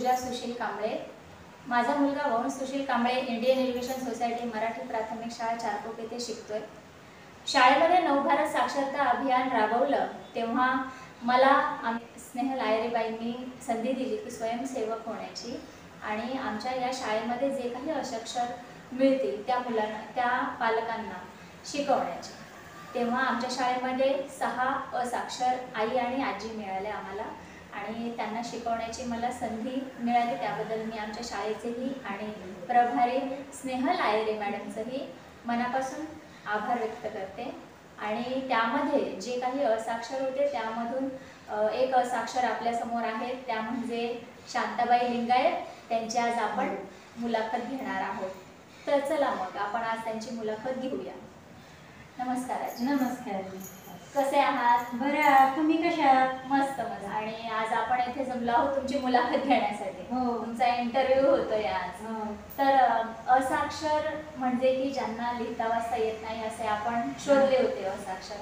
पूजा सुशील कांबळे। माझा मुलगा वंश Sushil Kamble Indian education society Marathi प्राथमिक शाळा चारकोप येथे शिकतोय। शाळेमध्ये नवभारत साक्षरता अभियान राबवलं तेव्हा मला स्नेहल आयरेबाईंनी संधी दिली की स्वयंसेवक होण्याची आणि आमच्या या शाळेमध्ये जे काही असाक्षर मिळतील त्या मुलांना त्या पालकांना शिकवण्याची। तेव्हा आमच्या शाळेमध्ये 6 असाक्षर आई आणि आजी मिळाले आम्हाला आणि त्यांना शिकवण्याची मला संधी मिळाली। त्याबद्दल मी आमच्या शाळेचेही आणि प्रभारी स्नेहल आयरे मॅडमचेही मनापासून आभार व्यक्त करते। आणि त्यामध्ये जे काही असाक्षर होते त्यामधून एक असाक्षर आपल्या समोर आहे, त्या म्हणजे शांताबाई लिंगायत। त्यांची आज आपण मुलाखत घेणार आहोत। तर चला मग आपण आज त्यांची मुलाखत घेऊया। नमस्कार आजी। नमस्कार। कसे आहात? बरे आहात, तुम्ही कशा आहात? मस्त मस्त। आणि आज आपण इथे जमलो आहोत तुमची मुलाखत घेण्यासाठी। हो, तुमचा इंटरव्ह्यू होतोय आज। तर असाक्षर म्हणजे की ज्यांना लिहिता वाचता येत नाही असे आपण शोधले होते असाक्षर।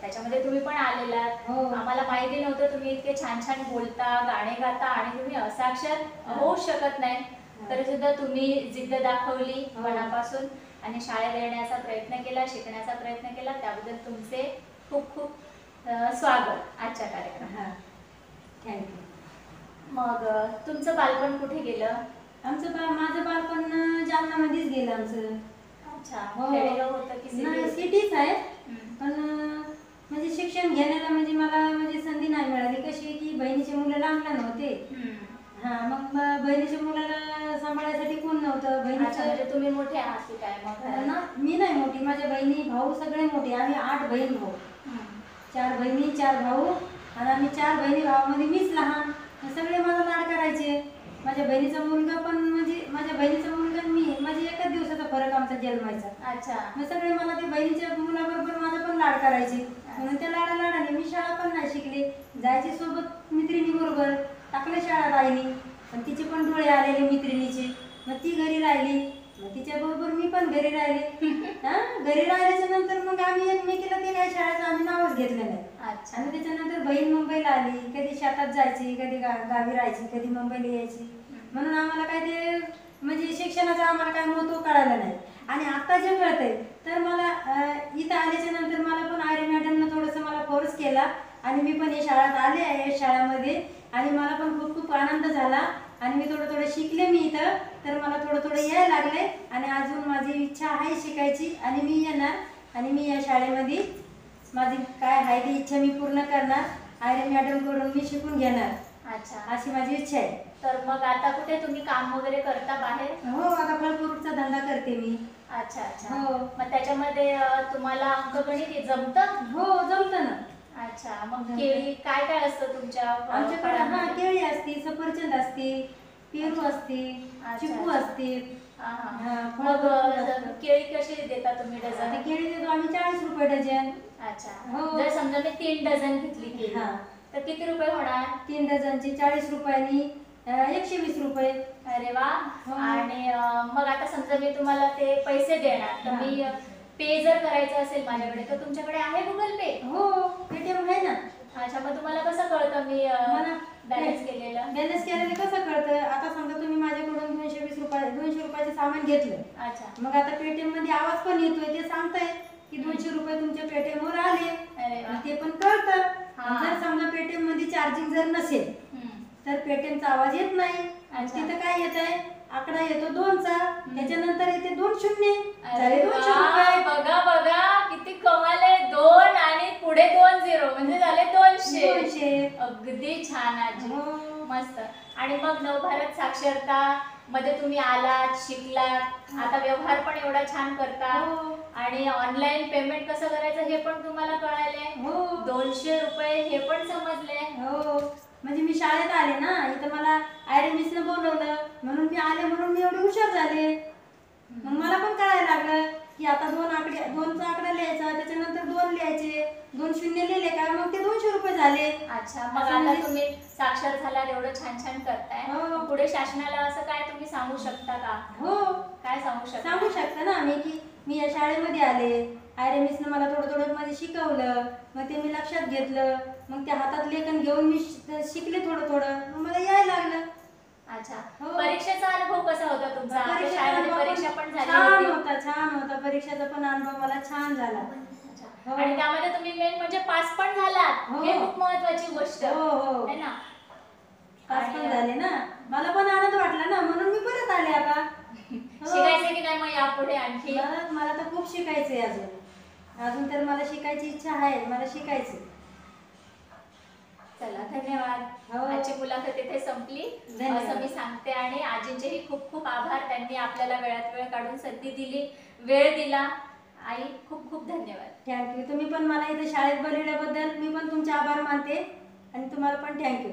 त्याच्यामध्ये तुम्ही पण आलेलात। आम्हाला माहिती नव्हतं तुम्ही इतके छान छान बोलता, गाणे गाता आणि तुम्ही असाक्षर होऊ शकत नाही, तरी सुद्धा तुम्ही जिद्द दाखवली मनापासून आणि शाळेत येण्याचा प्रयत्न केला, शिकण्याचा प्रयत्न केला। त्याबद्दल तुमचे खूप खूप स्वागत आजच्या कार्यक्रमात। थँक्यू। मग तुमचं बालपण कुठे गेलं? माझं बालपण जालन्यामध्येच गेलं आमचं। अच्छा, खेडेगाव होतं की नाही, सिटीच आहे। पण म्हणजे शिक्षण घेण्याला म्हणजे मला म्हणजे संधी नाही मिळाली। कशी की बहिणीचे मुलं लहान होते। मग बहिणीच्या मुलाला सांभाळण्यासाठी कोण नव्हतं। म्हणजे तुम्ही मोठे आहात की काय? मग ना, मी नाही मोठी, माझ्या बहिणी भाऊ सगळे मोठे। आम्ही 8 बहीण भाऊ, 4 बहिणी 4 भाऊ आणि आम्ही 4 बहिणी भावामध्ये मीच लहान। सगळे मला लाड करायचे। माझ्या बहिणीचा मुलगा पण म्हणजे माझ्या बहिणीचा मुलगा मी म्हणजे एकच दिवसाचा फरक आमचा जन्मायचा। अच्छा, मग सगळे मला ते बहिणीच्या मुलाबरोबर माझा पण लाड करायचे। म्हणून त्या लाडाने मी शाळा पण नाही शिकले। जायचे सोबत मैत्रिणीबरोबर, टाकले शाळा राहिली, पण तिचे पण डोळे आलेले मैत्रिणीचे। मग ती घरी राहिली, मग तिच्या बरोबर मी पण घरी राहिले। घरी राहिल्याच्या नंतर मग आम्ही एकमेकीला ते काही शाळेचं आम्ही नावच घेतलं नाही। आणि त्याच्यानंतर बहीण मुंबईला आली, कधी शेतात जायची, कधी गावी राहायची, कधी मुंबईला यायची। म्हणून आम्हाला काय ते म्हणजे शिक्षणाचं आम्हाला काय महत्त्व कळालं नाही। आणि आता जे कळतंय तर मला इथं आल्याच्या नंतर मला पण आयरे मॅडमनं थोडंसं मला फोर्स केला आणि मी पण या शाळेत आले आहे या शाळेमध्ये आणि मला पण खूप खूप आनंद झाला आणि मी थोडं शिकले मी इथं, तर मला थोडं यायला लागले आणि अजून माझी इच्छा आहे शिकायची आणि मी येणार आणि मी या शाळेमध्ये माझी काय आहे ती इच्छा मी पूर्ण करणार। आयरे मॅडमकडून मी शिकून घेणार। अच्छा, अशी माझी इच्छा आहे। तर मग आता कुठे तुम्ही काम वगैरे करता बाहेर? हो, आता फळफ्रूटचा धंदा करते मी। अच्छा अच्छा। मग त्याच्यामध्ये तुम्हाला अंकगणित जमतं? हो, जमतं ना। अच्छा, मग केळी काय काय असतं तुमच्या? आमच्याकडे केळी असते, सफरचंद असते, पेरू असते, चिकू असते। मग केळी कशी देता तुम्ही डझन? केळी देतो आम्ही 40 रुपये डझन। अच्छा, जर समजा मी 3 डझन घेतली केळी तर किती रुपये होणार? 3 डझनचे 40 रुपयांनी 120 रुपये। अरे वा। आणि मग आता समजा मी तुम्हाला ते पैसे देणार, तर मी पे जर करायचं असेल माझ्याकडे तर तुमच्याकडे आहे गुगल पे? हो, पेटीएम आहे ना। अच्छा, मग तुम्हाला कसं कळतं मी बॅलन्स केलेलं? बॅलन्स केलेलं कसं कळतं? आता समजा तुम्ही माझ्याकडून 220 रुपयाचं सामान घेतलं। अच्छा, मग आता पेटीएम मध्ये आवाज पण येतोय, ते सांगताय की 200 रुपये तुमच्या पेटीएम वर आले। ते पण कळतं। जर समजा पेटीएम मध्ये चार्जिंग जर नसेल तर पेटीएमचा आवाज येत नाही। तिथं काय येत आहे? आकडा येतो 2चा, त्याच्यानंतर येते 2 शून्य, झाले 200 रुपये। बघा बघा किती कमाल आहे। 2 आणि पुढे 2 झिरो म्हणजे झाले 200। अगदी छान आजी, मस्त। आणि मग नवभारत साक्षरता मध्ये तुम्ही आलात, शिकलात, आता व्यवहार पण एवढा छान करता आणि ऑनलाईन पेमेंट कसं करायचं हे पण तुम्हाला कळाले। 200 रुपये हे पण समजले। म्हणजे मी शाळेत आले ना, इथं मला आयरे मिसनं बोलवलं म्हणून मी आले, म्हणून मी एवढे हुशार झाले। मग मला पण कळायला लागलं की आता 2चा आकडा लिहायचा, त्याच्यानंतर 2 लिहायचे, 2 शून्य लिहिले का मग ते 200 रुपये झाले। अच्छा, मग आता तुम्ही साक्षर झालात, एवढं छान छान करताय, पुढे शासनाला असं काय तुम्ही सांगू शकता का? हो, काय सांगू शकता ना आम्ही की मी या शाळेमध्ये आले, आयरे मिसनं मला थोडं मध्ये शिकवलं, मग ते मी लक्षात घेतलं, मग त्या हातात लेखन घेऊन मी शिकले थोडं, मग मला यायला लागलं। अच्छा, हो. परीक्षेचा अनुभव कसा होता तुमचा? आपल्या परीक्षेचा शाळेमध्ये अनुभव परीक्षा पण झाली छान होती. होता, छान होता. परीक्षेचा पण अनुभव मला छान झाला. अच्छा. हो. आणि त्यामध्ये तुम्ही मेन म्हणजे पास पण झालात, हो. हे खूप महत्वाची गोष्ट हो, हो. आहे ना. पास आणि पण झाले ना, मला पण आनंद वाटला ना, म्हणून मी परत आले आता. हो. शिकायचं की नाही मग यापुढे आणखी? मला तर खूप शिकायचंय अजून तर मला शिकायची इच्छा आहे, मला शिकायचं. चला, धन्यवाद. हो. आजची मुलाखत इथे संपली धन्यवाद. असं मी सांगते आणि आजींचेही खूप खूप आभार. त्यांनी आपल्याला वेळात वेळ काढून संधी दिली, वेळ दिला. आई, खूप खूप धन्यवाद. थँक्यू. तुम्ही पण मला इथे शाळेत बोलवल्याबद्दल मी पण तुमचे आभार मानते आणि तुम्हाला पण थँक्यू.